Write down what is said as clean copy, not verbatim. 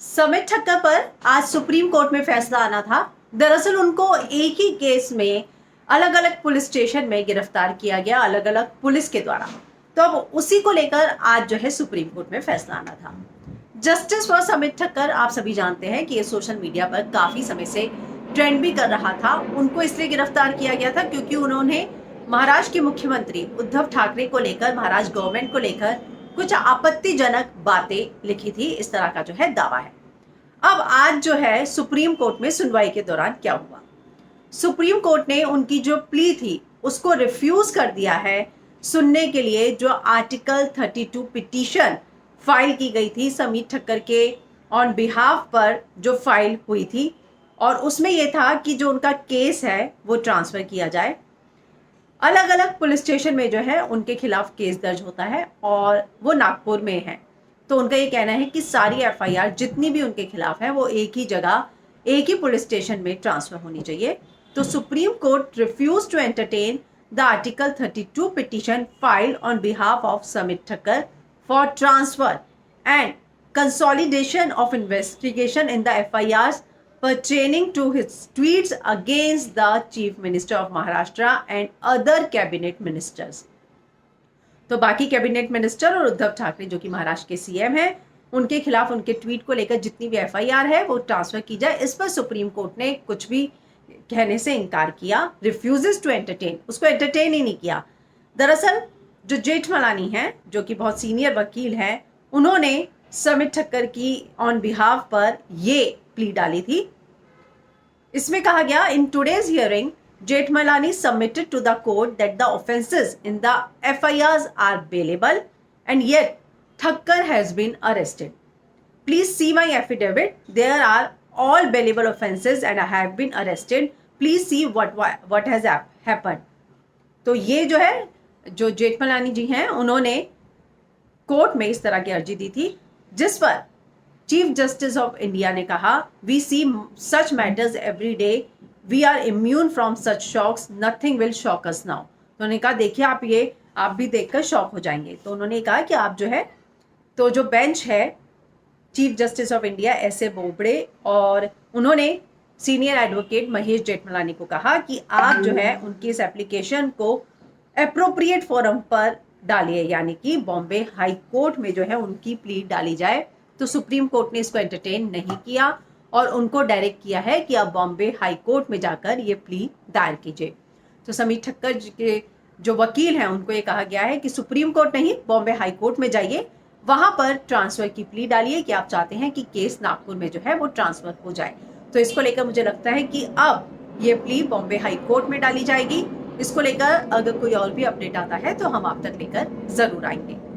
समित ठक्कर पर आज supreme court में फैसला आना था। दरअसल उनको एक ही केस में अलग अलग पुलिस स्टेशन में गिरफ्तार किया गया, अलग अलग पुलिस के द्वारा। तो अब उसी को लेकर आज जो है सुप्रीम कोर्ट में फैसला आना था। जस्टिस फॉर समित ठक्कर, आप सभी जानते हैं कि ये सोशल मीडिया पर काफी समय से ट्रेंड भी कर रहा था। उनको इसलिए गिरफ्तार किया गया था क्योंकि उन्होंने महाराष्ट्र के मुख्यमंत्री उद्धव ठाकरे को लेकर, महाराष्ट्र गवर्नमेंट को लेकर कुछ आपत्तिजनक बातें लिखी थी, इस तरह का जो है दावा है। अब आज जो है सुप्रीम कोर्ट में सुनवाई के दौरान क्या हुआ, सुप्रीम कोर्ट ने उनकी जो प्ली थी उसको रिफ्यूज कर दिया है सुनने के लिए। जो आर्टिकल 32 पिटीशन फाइल की गई थी समित ठक्कर के ऑन बिहाफ पर, जो फाइल हुई थी, और उसमें यह था कि जो उनका केस है वो ट्रांसफर किया जाए। अलग अलग पुलिस स्टेशन में जो है उनके खिलाफ केस दर्ज होता है और वो नागपुर में है। तो उनका ये कहना है कि सारी एफआईआर जितनी भी उनके खिलाफ है वो एक ही जगह, एक ही पुलिस स्टेशन में ट्रांसफर होनी चाहिए। तो Supreme Court refuse to entertain the article 32 petition filed on behalf of Samit Thakkar for transfer and consolidation of investigation in the FIR pertaining to his tweets against the Chief Minister of Maharashtra and other cabinet ministers। तो बाकी cabinet minister और उद्धव ठाकरे जो कि महाराष्ट्र के CM हैं, उनके खिलाफ उनके ट्वीट को लेकर जितनी भी एफआईआर है वो ट्रांसफर की जाए। इस पर सुप्रीम कोर्ट ने कुछ भी कहने से इनकार किया, रिफ्यूजेस टू एंटरटेन, उसको एंटरटेन ही नहीं किया। दरअसल जो जेठमलानी है, जो कि बहुत सीनियर वकील हैं, उन्होंने समित ठक्कर की ऑन बिहाफ पर ये प्ली डाली थी। इसमें कहा गया, in today's hearing Jethmalani submitted to the court that the offences in the FIRs are bailable and yet Thakkar has been arrested. Please see my affidavit, there are all bailable offences and I have been arrested, please see what has happened. तो ये जो है, जो जेठमलानी जी हैं, उन्होंने court में इस तरह की अर्जी दी थी, जिस पर चीफ जस्टिस ऑफ इंडिया ने कहा, we see such matters every day, we are immune from such shocks, nothing will shock us now. तो उन्होंने कहा, देखिए आप भी देखकर शॉक हो जाएंगे। तो उन्होंने कहा कि आप जो है, तो जो बेंच है chief justice of India S A Bobde, और उन्होंने सीनियर एडवोकेट महेश जेठमलानी को कहा कि आप जो है उनकी इस एप्लीकेशन को एप्रोप्रिएट फोरम पर डालिए, यानी कि बॉम्बे हाई कोर्ट में जो है उनकी प्ली डाली जाए। तो सुप्रीम कोर्ट ने इसको एंटरटेन नहीं किया और उनको डायरेक्ट किया है कि आप बॉम्बे हाई कोर्ट में जाकर ये प्ली दायर कीजिए। तो समित ठक्कर के जो वकील हैं उनको ये कहा गया है कि सुप्रीम कोर्ट नहीं, बॉम्बे हाई कोर्ट में जाइए, वहां पर ट्रांसफर की प्ली डालिए कि आप चाहते हैं कि केस नागपुर में जो है वो ट्रांसफर हो जाए। तो इसको लेकर मुझे लगता है कि अब ये प्ली बॉम्बे हाई कोर्ट में डाली जाएगी। इसको लेकर अगर कोई और भी अपडेट आता है तो हम आप तक लेकर जरूर आएंगे।